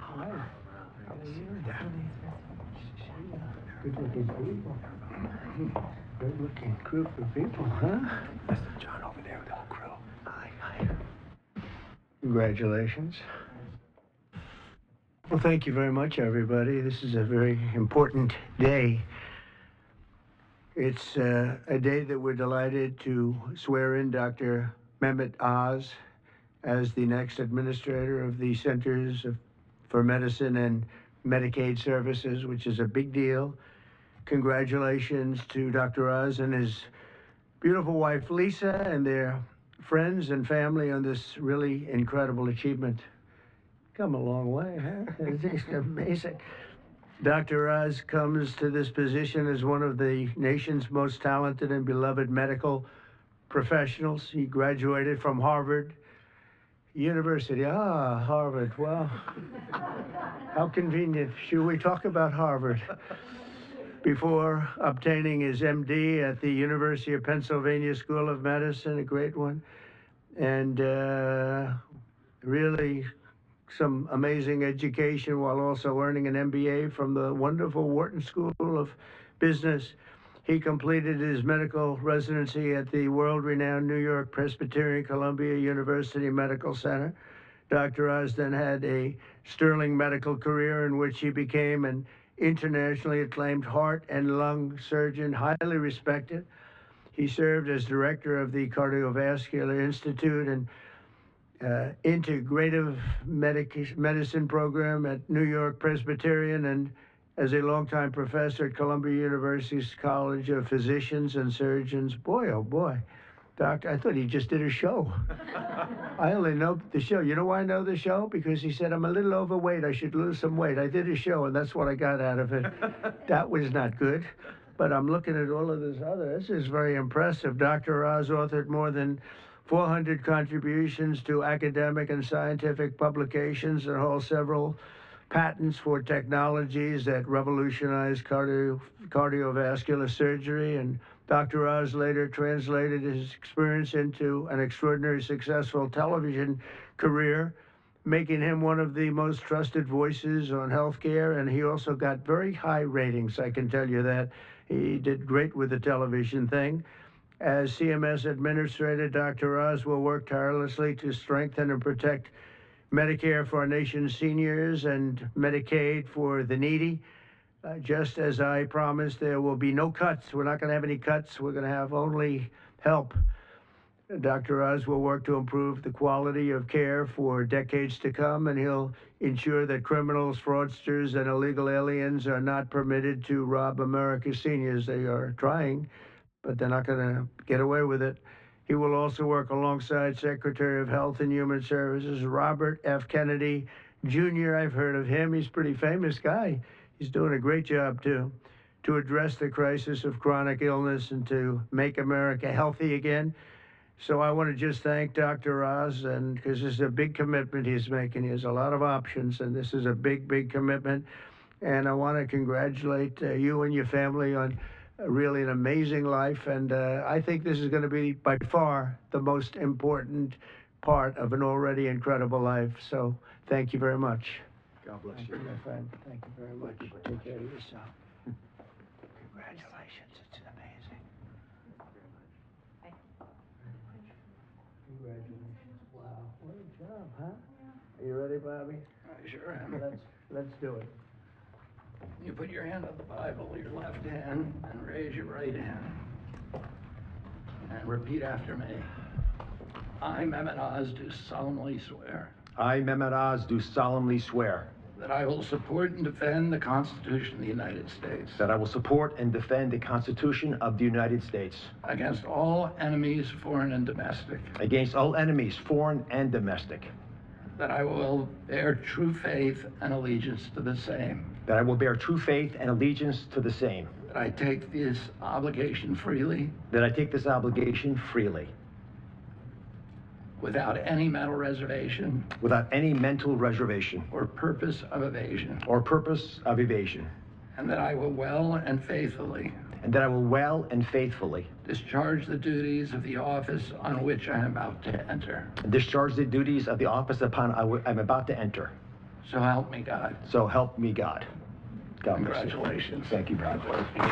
Hi. How are you? Good-looking people. Good-looking group of people, huh? That's John over there with the whole crew. Hi. Congratulations. Well, thank you very much, everybody. This is a very important day. It's a day that we're delighted to swear in Dr. Mehmet Oz as the next administrator of the Centers for Medicine and Medicaid Services, which is a big deal. Congratulations to Dr. Oz and his beautiful wife, Lisa, and their friends and family on this really incredible achievement. Come a long way, huh? It's just amazing. Dr. Oz comes to this position as one of the nation's most talented and beloved medical professionals. He graduated from Harvard University. Harvard. Well, how convenient. Should we talk about Harvard? Before obtaining his MD at the University of Pennsylvania School of Medicine, a great one, and really some amazing education while also earning an MBA from the wonderful Wharton School of Business. He completed his medical residency at the world-renowned New York Presbyterian Columbia University Medical Center. Dr. Oz then had a sterling medical career in which he became an internationally acclaimed heart and lung surgeon, highly respected. He served as director of the Cardiovascular Institute and Integrative Medicine program at New York Presbyterian, and as a longtime professor at Columbia University's College of Physicians and Surgeons. Boy, oh boy. Doctor, I thought he just did a show. I only know the show. You know why I know the show? Because he said, I'm a little overweight. I should lose some weight. I did a show, and that's what I got out of it. That was not good. But I'm looking at all of this other. This is very impressive. Dr. Oz authored more than 400 contributions to academic and scientific publications and holds several patents for technologies that revolutionize cardiovascular surgery. And Dr. Oz later translated his experience into an extraordinarily successful television career, making him one of the most trusted voices on healthcare. And he also got very high ratings, I can tell you that. He did great with the television thing. As CMS Administrator, Dr. Oz will work tirelessly to strengthen and protect Medicare for our nation's seniors and Medicaid for the needy. Just as I promised, there will be no cuts. We're not going to have any cuts. We're going to have only help. Dr. Oz will work to improve the quality of care for decades to come, and he'll ensure that criminals, fraudsters, and illegal aliens are not permitted to rob America's seniors. They are trying, but they're not going to get away with it. He will also work alongside Secretary of Health and Human Services, Robert F. Kennedy Jr. I've heard of him. He's a pretty famous guy. He's doing a great job, too, to address the crisis of chronic illness and to make America healthy again. So I want to just thank Dr. Oz, and because this is a big commitment he's making. He has a lot of options, and this is a big, big commitment. And I want to congratulate you and your family on really an amazing life, and I think this is going to be by far the most important part of an already incredible life. So thank you very much. God bless Thank you. you, my friend. Thank you very much. Take care of yourself. Congratulations. It's amazing. Congratulations. Wow. What a job, huh? Are you ready, Bobby? I sure am. Let's do it. You put your hand on the Bible, your left hand, and raise your right hand. And repeat after me. I, Mehmet Oz, do solemnly swear I, Mehmet Oz, do solemnly swear that I will support and defend the Constitution of the United States that I will support and defend the Constitution of the United States against all enemies, foreign and domestic, against all enemies, foreign and domestic, that I will bear true faith and allegiance to the same, that I will bear true faith and allegiance to the same, that I take this obligation freely, that I take this obligation freely, without any mental reservation without any mental reservation or purpose of evasion, or purpose of evasion, and that I will well and faithfully and that I will well and faithfully discharge the duties of the office on which I am about to enter, discharge the duties of the office upon I'm about to enter, So help me God. So help me God. God bless you. Congratulations. Thank you very God much. bless you.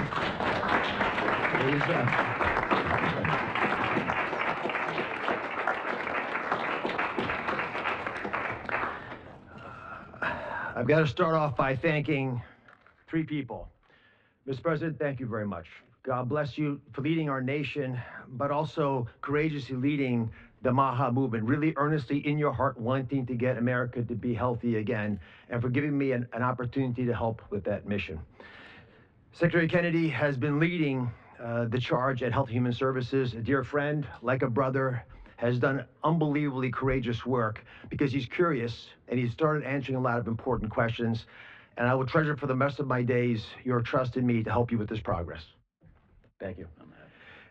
I've got to start off by thanking three people. Mr. President, thank you very much. God bless you for leading our nation, but also courageously leading the MAHA movement, really earnestly in your heart wanting to get America to be healthy again, and for giving me an opportunity to help with that mission. Secretary Kennedy has been leading the charge at Health and Human Services. A dear friend, like a brother, has done unbelievably courageous work because he's curious and he's started answering a lot of important questions. And I will treasure for the rest of my days your trust in me to help you with this progress. Thank you.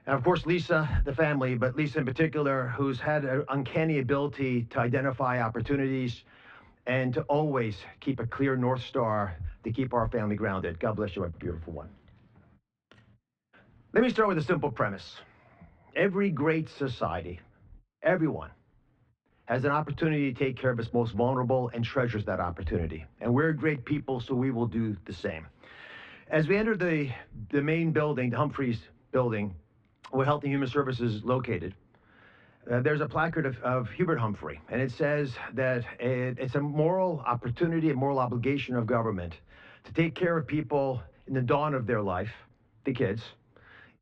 And of course, Lisa, the family, but Lisa in particular, who's had an uncanny ability to identify opportunities and to always keep a clear North Star to keep our family grounded. God bless you, my beautiful one. Let me start with a simple premise. Every great society, everyone, has an opportunity to take care of its most vulnerable and treasures that opportunity. And we're great people, so we will do the same. As we enter the main building, the Humphreys building, where Health and Human Services is located, there's a placard of Hubert Humphrey, and it says that it's a moral opportunity, a moral obligation of government to take care of people in the dawn of their life, the kids,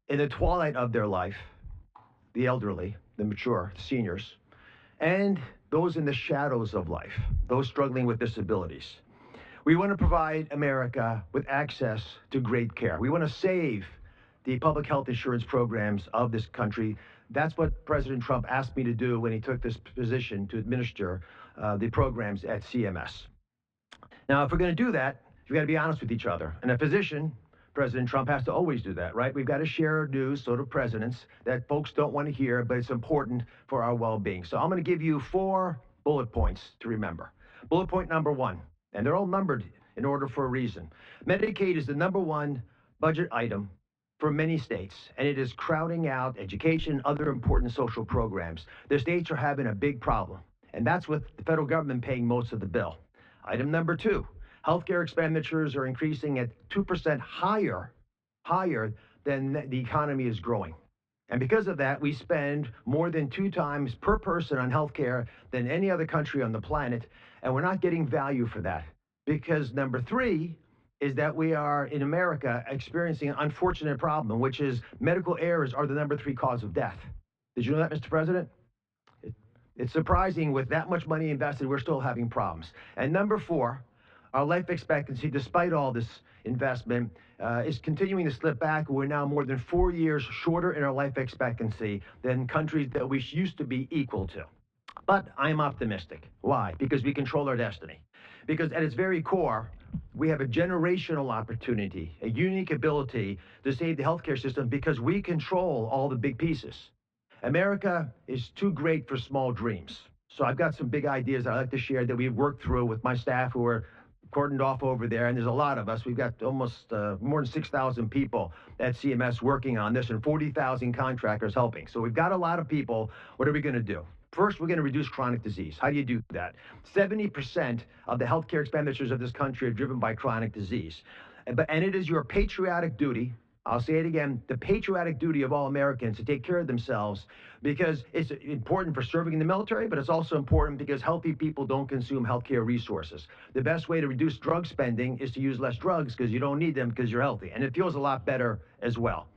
in the twilight of their life, the elderly, the mature, the seniors, and those in the shadows of life, those struggling with disabilities. We want to provide America with access to great care. We want to save the public health insurance programs of this country. That's what President Trump asked me to do when he took this position to administer the programs at CMS. Now, if we're going to do that, we've got to be honest with each other. And a physician, President Trump, has to always do that, right? We've got to share news, so do presidents, that folks don't want to hear, but it's important for our well-being. So I'm going to give you 4 bullet points to remember. Bullet point number 1, and they're all numbered in order for a reason. Medicaid is the #1 budget item for many states, and it is crowding out education, other important social programs. The states are having a big problem, and that's with the federal government paying most of the bill. Item number 2, healthcare expenditures are increasing at 2% higher than the economy is growing. And because of that, we spend more than 2 times per person on healthcare than any other country on the planet, and we're not getting value for that. Because number 3 is that we are, in America, experiencing an unfortunate problem, which is medical errors are the #3 cause of death. Did you know that, Mr. President? It's surprising with that much money invested, we're still having problems. And number 4, our life expectancy, despite all this investment, is continuing to slip back. We're now more than 4 years shorter in our life expectancy than countries that we used to be equal to. But I'm optimistic. Why? Because we control our destiny. Because at its very core, we have a generational opportunity, a unique ability to save the healthcare system because we control all the big pieces. America is too great for small dreams. So I've got some big ideas I'd like to share that we've worked through with my staff who are cordoned off over there, and there's a lot of us. We've got almost more than 6,000 people at CMS working on this and 40,000 contractors helping. So we've got a lot of people. What are we going to do? First, we're going to reduce chronic disease. How do you do that? 70% of the healthcare expenditures of this country are driven by chronic disease. And it is your patriotic duty, I'll say it again, the patriotic duty of all Americans to take care of themselves because it's important for serving in the military, but it's also important because healthy people don't consume healthcare resources. The best way to reduce drug spending is to use less drugs because you don't need them because you're healthy. And it feels a lot better as well.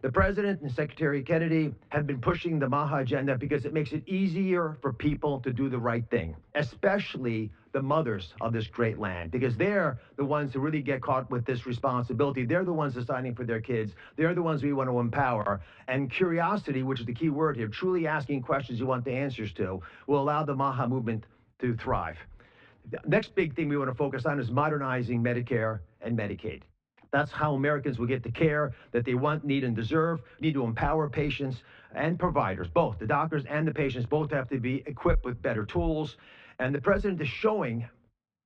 The President and Secretary Kennedy have been pushing the MAHA agenda because it makes it easier for people to do the right thing, especially the mothers of this great land, because they're the ones who really get caught with this responsibility. They're the ones deciding for their kids. They're the ones we want to empower. And curiosity, which is the key word here, truly asking questions you want the answers to, will allow the MAHA movement to thrive. The next big thing we want to focus on is modernizing Medicare and Medicaid. That's how Americans will get the care that they want, need, and deserve. We need to empower patients and providers, both the doctors and the patients, both have to be equipped with better tools. And the president is showing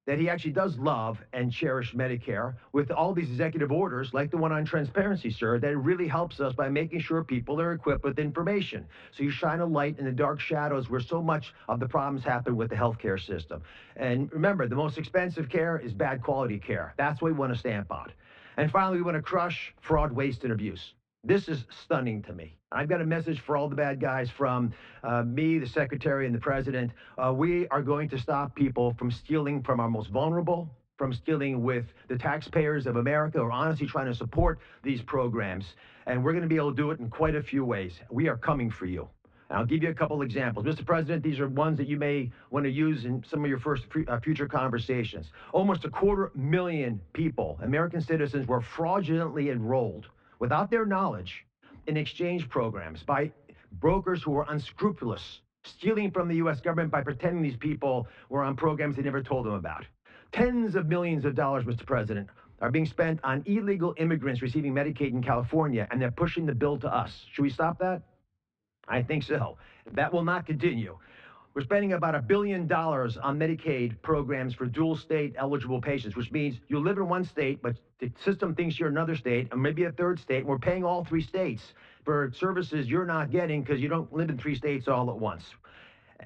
that he actually does love and cherish Medicare with all these executive orders, like the one on transparency, sir, that really helps us by making sure people are equipped with information. So you shine a light in the dark shadows where so much of the problems happen with the healthcare system. And remember, the most expensive care is bad quality care. That's what we want to stamp on. And finally, we want to crush fraud, waste, and abuse. This is stunning to me. I've got a message for all the bad guys from me, the secretary, and the president. We are going to stop people from stealing from our most vulnerable, from stealing with the taxpayers of America who are honestly trying to support these programs. And we're going to be able to do it in quite a few ways. We are coming for you. And I'll give you a couple examples. Mr. President, these are ones that you may want to use in some of your future conversations. Almost 250,000 people, American citizens, were fraudulently enrolled without their knowledge in exchange programs by brokers who were unscrupulous, stealing from the U.S. government by pretending these people were on programs they never told them about. Tens of millions of dollars, Mr. President, are being spent on illegal immigrants receiving Medicaid in California, and they're pushing the bill to us. Should we stop that? I think so. That will not continue. We're spending about $1 billion on Medicaid programs for dual state eligible patients, which means you live in one state, but the system thinks you're another state, and maybe a third state, and we're paying all three states for services you're not getting because you don't live in three states all at once.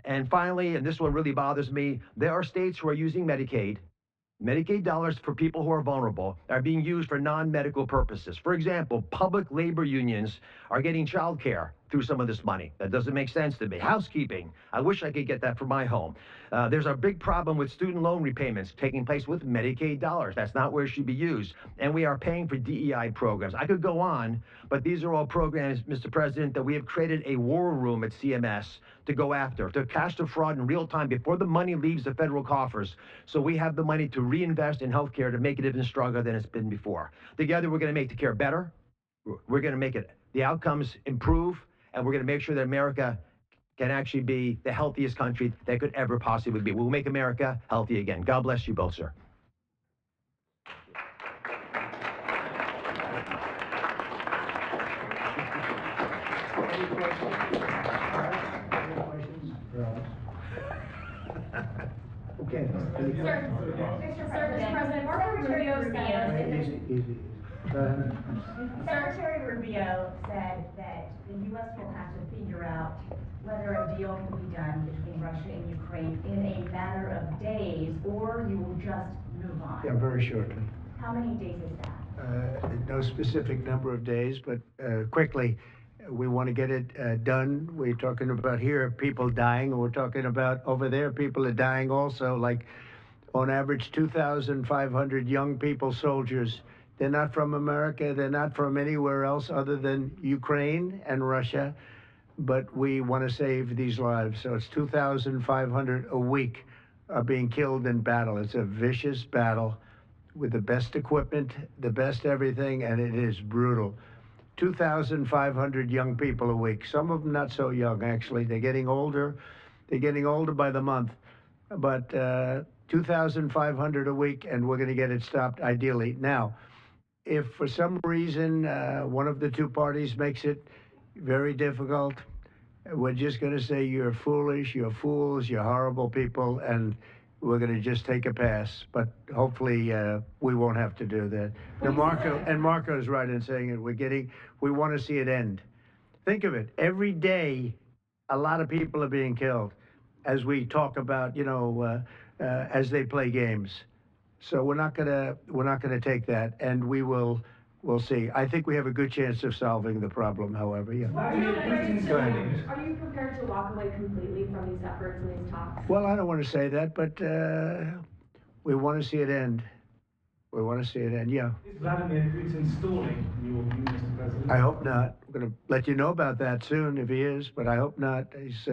And finally, and this one really bothers me, there are states who are using Medicaid dollars for people who are vulnerable are being used for non-medical purposes. For example, public labor unions are getting child care through some of this money. That doesn't make sense to me. Housekeeping, I wish I could get that for my home. There's a big problem with student loan repayments taking place with Medicaid dollars. That's not where it should be used. And we are paying for DEI programs. I could go on, but these are all programs, Mr. President, that we have created a war room at CMS to go after, to catch the fraud in real time before the money leaves the federal coffers. So we have the money to reinvest in healthcare to make it even stronger than it's been before. Together, we're going to make the care better. We're going to make the outcomes improve, and we're going to make sure that America can actually be the healthiest country that could ever possibly be. We'll make America healthy again. God bless you both, sir. Any questions? Any questions? Okay. Mr. President, Marco Rubio said, Easy. Secretary Rubio said that the U.S. will have to figure out whether a deal can be done between Russia and Ukraine in a matter of days, or you will just move on. Yeah, very shortly. How many days is that? No specific number of days, but quickly. We want to get it done. We're talking about here people dying, and we're talking about over there people are dying also, like on average 2,500 young people, soldiers. They're not from America. They're not from anywhere else other than Ukraine and Russia, but we want to save these lives. So it's 2,500 a week are being killed in battle. It's a vicious battle with the best equipment, the best everything, and it is brutal. 2,500 young people a week. Some of them not so young, actually. They're getting older. They're getting older by the month. But 2,500 a week, and we're going to get it stopped ideally. Now, if for some reason one of the two parties makes it very difficult, we're just going to say you're foolish, you're fools, you're horrible people, and we're going to just take a pass. But hopefully we won't have to do that. Now, Marco's right in saying it. We want to see it end. Think of it. Every day, a lot of people are being killed as we talk about, as they play games. So we're not gonna take that, and we'll see. I think we have a good chance of solving the problem, however. Yeah. Go ahead. Are you prepared to walk away completely from these efforts and these talks? Well, I don't want to say that, but we want to see it end. We want to see it end, yeah. Is Vladimir Putin stalling, in your view, Mr. President? I hope not. I'm going to let you know about that soon if he is, but I hope not. He's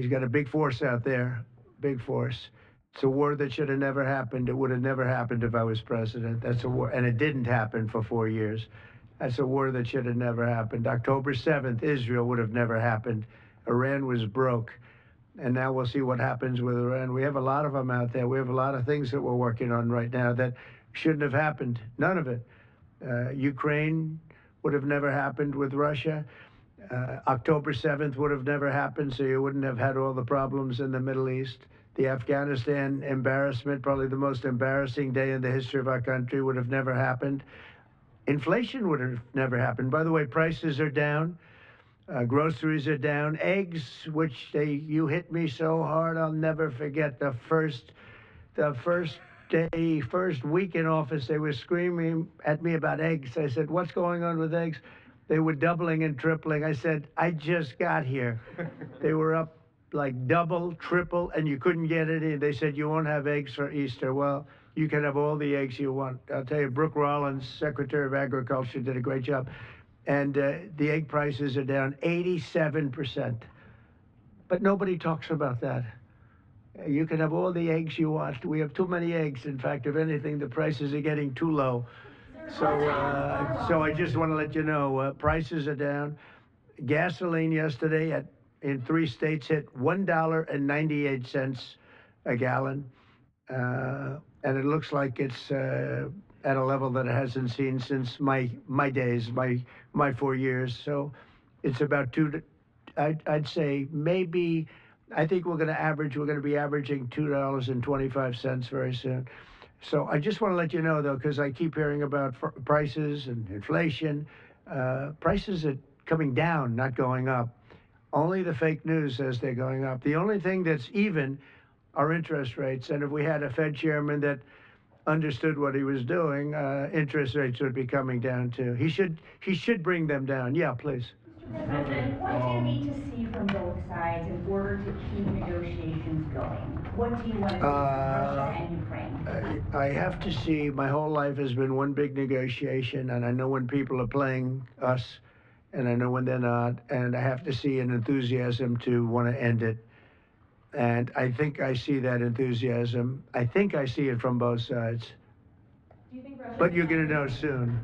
got a big force out there, big force. It's a war that should have never happened. It would have never happened if I was president. That's a war, and it didn't happen for 4 years. That's a war that should have never happened. October 7th, Israel would have never happened. Iran was broke. And now we'll see what happens with Iran. We have a lot of them out there. We have a lot of things that we're working on right now that shouldn't have happened. None of it. Ukraine would have never happened with Russia. October 7th would have never happened, so you wouldn't have had all the problems in the Middle East. The Afghanistan embarrassment, probably the most embarrassing day in the history of our country, would have never happened. Inflation would have never happened. By the way, prices are down. Groceries are down. Eggs, which you hit me so hard, I'll never forget the first day, first week in office, they were screaming at me about eggs. I said, "What's going on with eggs?" They were doubling and tripling. I said, "I just got here." They were up like double, triple, and you couldn't get any. They said, "You won't have eggs for Easter." Well, you can have all the eggs you want. I'll tell you, Brooke Rollins, Secretary of Agriculture, did a great job. And the egg prices are down 87%. But nobody talks about that. You can have all the eggs you want. We have too many eggs. In fact, if anything, the prices are getting too low. So I just want to let you know, prices are down. Gasoline yesterday in 3 states hit $1.98 a gallon. And it looks like it's at a level that it hasn't seen since my days, my 4 years. So it's about I'd say maybe, I think we're going to be averaging $2.25 very soon. So I just want to let you know, though, because I keep hearing about prices and inflation. Prices are coming down, not going up. Only the fake news says they're going up. The only thing that's even are interest rates. And if we had a Fed chairman that understood what he was doing, interest rates would be coming down too. He should bring them down. Yeah, please. Mr. President, what do you need to see from both sides in order to keep negotiations going? What do you want to see from Russia and Ukraine? I have to see. My whole life has been one big negotiation, and I know when people are playing us, and I know when they're not, and I have to see an enthusiasm to want to end it. And I think I see that enthusiasm. I think I see it from both sides. Do you think Russia's But you're going to know soon.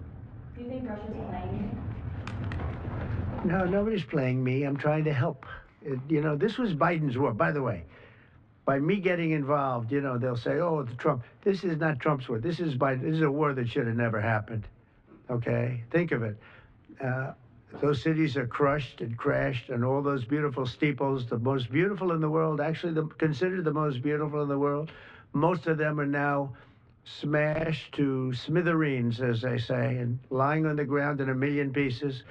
Do you think Russia's playing you? No, nobody's playing me. I'm trying to help. This was Biden's war. By the way, by me getting involved, they'll say, "Oh, it's Trump." This is not Trump's war. This is Biden. This is a war that should have never happened. Okay? Think of it. Those cities are crushed and crashed, and all those beautiful steeples, the most beautiful in the world, actually considered the most beautiful in the world, most of them are now smashed to smithereens, as they say, and lying on the ground in a million pieces.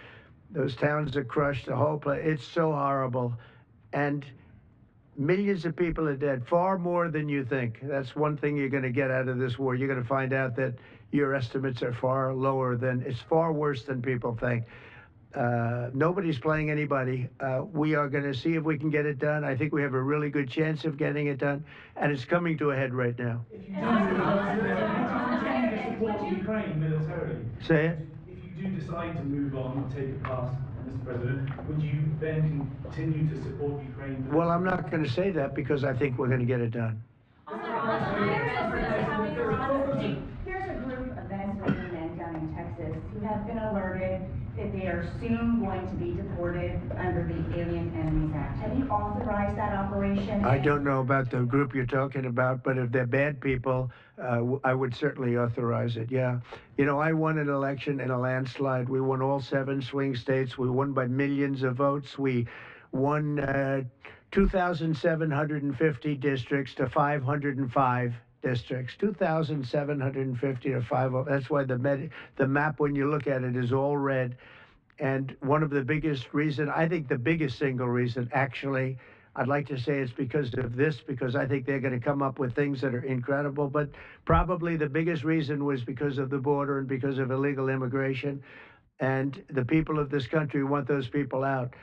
Those towns are crushed, the whole place. It's so horrible. And millions of people are dead, far more than you think. That's one thing you're going to get out of this war. You're going to find out that your estimates are far lower it's far worse than people think. Nobody's playing anybody. We are going to see if we can get it done. I think we have a really good chance of getting it done, and it's coming to a head right now. If you do support Ukraine militarily, Say it? if you do decide to move on and take it past, Mr. President, would you then continue to support Ukraine? Well, I'm not going to say that because I think we're going to get it done. There's a group of Venezuelan men down in Texas who have been alerted that they are soon going to be deported under the Alien Enemies Act. Have you authorized that operation? I don't know about the group you're talking about, but if they're bad people, I would certainly authorize it, yeah. I won an election in a landslide. We won all 7 swing states. We won by millions of votes. We won 2,750 districts to 505 districts, 2,750 to 5. That's why the map, when you look at it, is all red. And one of the biggest reason, I think the biggest single reason, actually, I'd like to say it's because of this, because I think they're going to come up with things that are incredible. But probably the biggest reason was because of the border and because of illegal immigration. And the people of this country want those people out.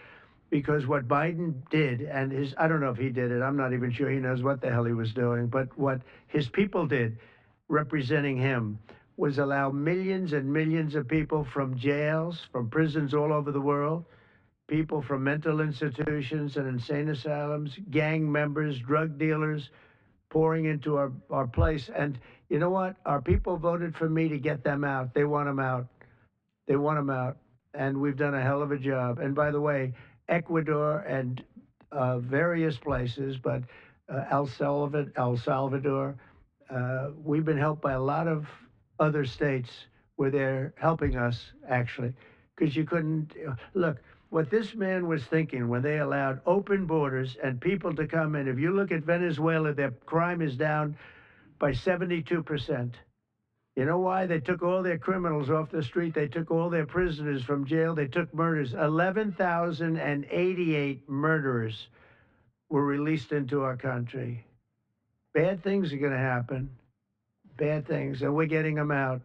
Because what Biden did, and I don't know if he did it, I'm not even sure he knows what the hell he was doing, but what his people did, representing him, was allow millions and millions of people from jails, from prisons all over the world, people from mental institutions and insane asylums, gang members, drug dealers, pouring into our place. And you know what? Our people voted for me to get them out. They want them out. They want them out. And we've done a hell of a job. And by the way, Ecuador and various places, but El Salvador, we've been helped by a lot of other states where they're helping us, actually, because you couldn't look. what this man was thinking when they allowed open borders and people to come in. If you look at Venezuela, their crime is down by 72%. You know why? They took all their criminals off the street. They took all their prisoners from jail. They took murders. 11,088 murderers were released into our country. Bad things are going to happen. Bad things. And we're getting them out.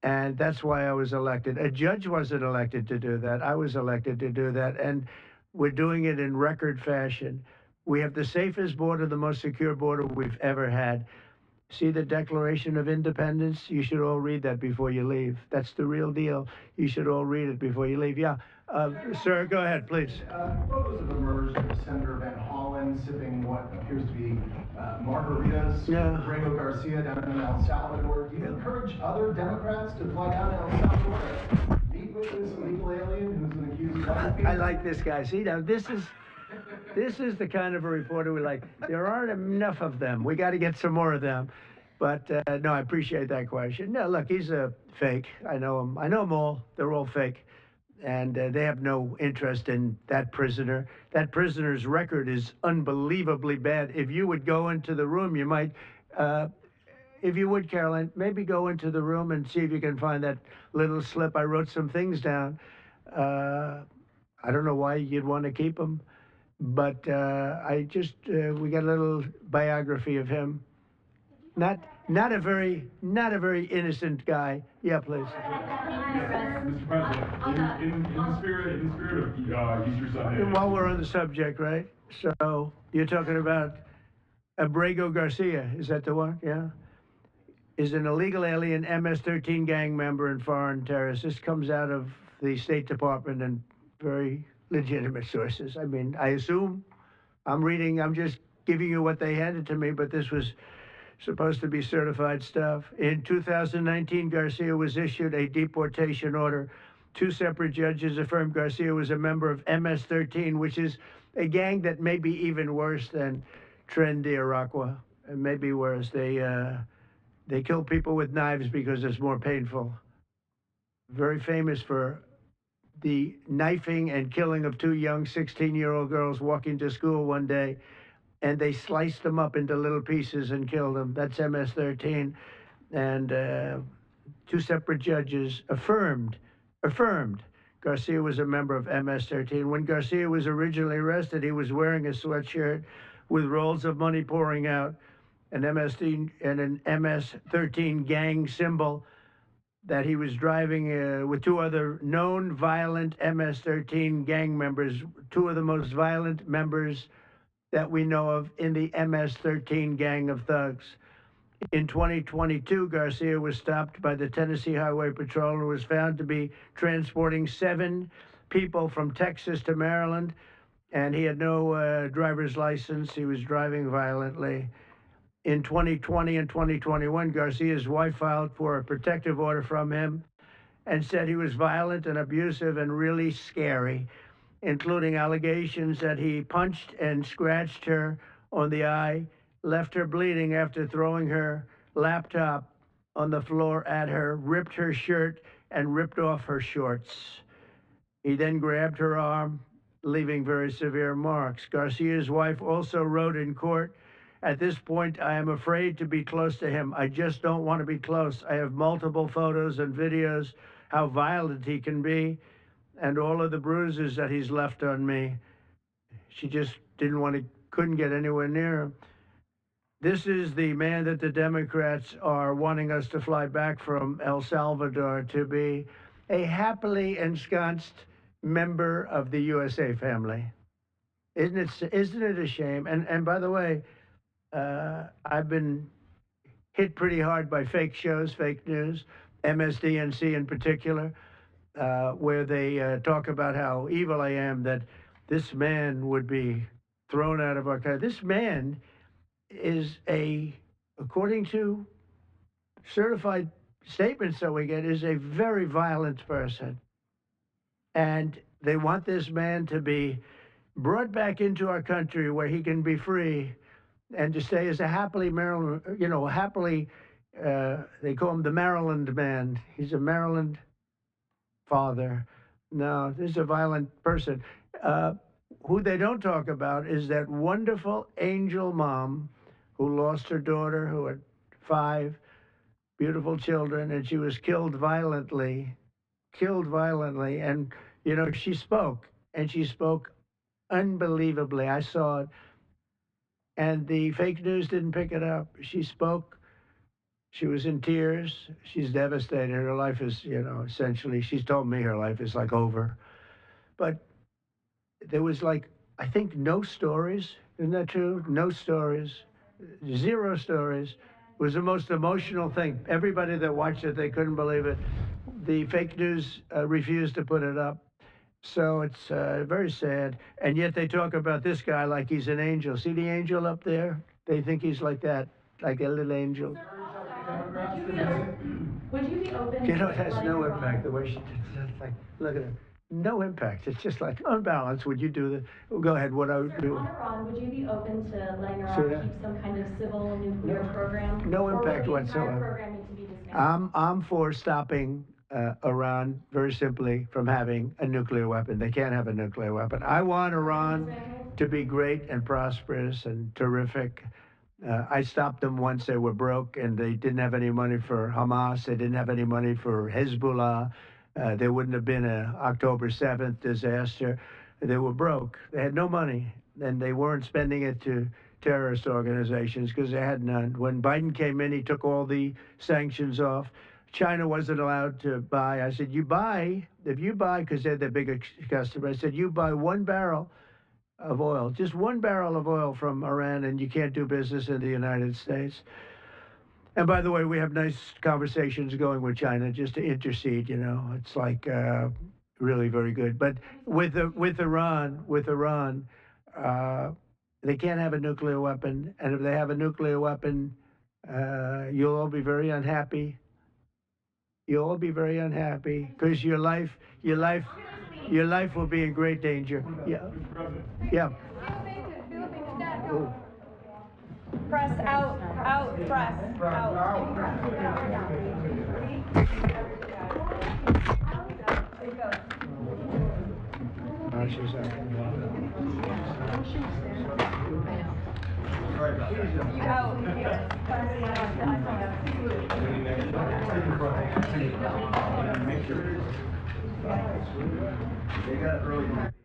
And that's why I was elected. A judge wasn't elected to do that. I was elected to do that. And we're doing it in record fashion. We have the safest border, the most secure border we've ever had. See the Declaration of Independence? You should all read that before you leave. That's the real deal. You should all read it before you leave. Yeah. Sir, go ahead, please. Photos have emerged of Senator Van Hollen sipping what appears to be margaritas. Yeah. Diego Garcia down in El Salvador. Do you encourage other Democrats to fly down to El Salvador to meet with this illegal alien who's been accused of I like this guy. See, now this is the kind of a reporter we like. There aren't enough of them. We got to get some more of them. But no, I appreciate that question. No, look, he's a fake. I know him. I know them all. They're all fake. And they have no interest in that prisoner. That prisoner's record is unbelievably bad. If you would go into the room, you might, if you would, Caroline, maybe go into the room and see if you can find that little slip. I wrote some things down. I don't know why you'd want to keep them, but I just, we got a little biography of him. Not a very innocent guy. Yeah, please. Mr. President, in the spirit of Easter Sunday. While we're on the subject, right? So you're talking about Abrego Garcia. Is that the one? Yeah. Is an illegal alien MS-13 gang member and foreign terrorist. This comes out of the State Department and very legitimate sources. I mean, I assume I'm just giving you what they handed to me, but this was supposed to be certified stuff. In 2019, Garcia was issued a deportation order. Two separate judges affirmed Garcia was a member of MS-13, which is a gang that may be even worse than Tren de Aragua. It may be worse. They kill people with knives because it's more painful. Very famous for the knifing and killing of two young 16-year-old girls walking to school one day, and they sliced them up into little pieces and killed them. That's MS-13. And two separate judges affirmed Garcia was a member of MS-13. When Garcia was originally arrested, he was wearing a sweatshirt with rolls of money pouring out, an MS-13 gang symbol that he was driving with two other known violent MS-13 gang members, two of the most violent members that we know of in the MS-13 gang of thugs. In 2022, Garcia was stopped by the Tennessee Highway Patrol and was found to be transporting 7 people from Texas to Maryland, and he had no driver's license. He was driving violently. In 2020 and 2021, Garcia's wife filed for a protective order from him and said he was violent and abusive and really scary, including allegations that he punched and scratched her on the eye, left her bleeding after throwing her laptop on the floor at her, ripped her shirt, and ripped off her shorts. He then grabbed her arm, leaving very severe marks. Garcia's wife also wrote in court, "At this point, I am afraid to be close to him. I just don't want to be close. I have multiple photos and videos how violent he can be, and all of the bruises that he's left on me." She just couldn't get anywhere near him. This is the man that the Democrats are wanting us to fly back from El Salvador to be a happily ensconced member of the USA family. Isn't it a shame? And by the way, I've been hit pretty hard by fake shows, fake news, MSDNC in particular, where they talk about how evil I am, that this man would be thrown out of our country. This man is according to certified statements that we get, is a very violent person. And they want this man to be brought back into our country where he can be free and to stay as a happily Maryland, they call him the Maryland man. He's a Maryland father, No, this is a violent person. Who they don't talk about is that wonderful angel mom who lost her daughter, who had 5 beautiful children, and she was killed violently. And, you know, she spoke, and she spoke unbelievably. I saw it. And the fake news didn't pick it up. She spoke. She was in tears. She's devastated. Her life is, you know, essentially, she's told me her life is like over. But there was like, I think, no stories. Isn't that true? No stories. 0 stories. It was the most emotional thing. Everybody that watched it, they couldn't believe it. The fake news refused to put it up. So it's very sad. And yet they talk about this guy like he's an angel. See the angel up there? They think he's like that, like a little angel. Would you be open? You know, it has no impact the way she did it. Like, look at her. No impact. It's just like unbalanced. Would you do the? Well, go ahead. What I would do. On Iran, would you be open to letting See Iran that? keep some kind of civil nuclear program? No Or would impact the entire whatsoever. program need to be dismantled? I'm for stopping Iran very simply from having a nuclear weapon. They can't have a nuclear weapon. I want Iran to be great and prosperous and terrific. I stopped them once they were broke and they didn't have any money for Hamas. They didn't have any money for Hezbollah. There wouldn't have been an October 7th disaster. They were broke. They had no money, and they weren't spending it to terrorist organizations because they had none. When Biden came in, he took all the sanctions off. China wasn't allowed to buy. I said, you buy, if you buy, because they're the biggest customer, I said, you buy 1 barrel of oil, just 1 barrel of oil from Iran, and you can't do business in the United States. And by the way, we have nice conversations going with China just to intercede. You know, it's like really very good. But with Iran, they can't have a nuclear weapon, and if they have a nuclear weapon, you'll all be very unhappy. You'll all be very unhappy because your life will be in great danger. Yeah, yeah. Oh. Press out, press out. Oh, she's out. They got it early.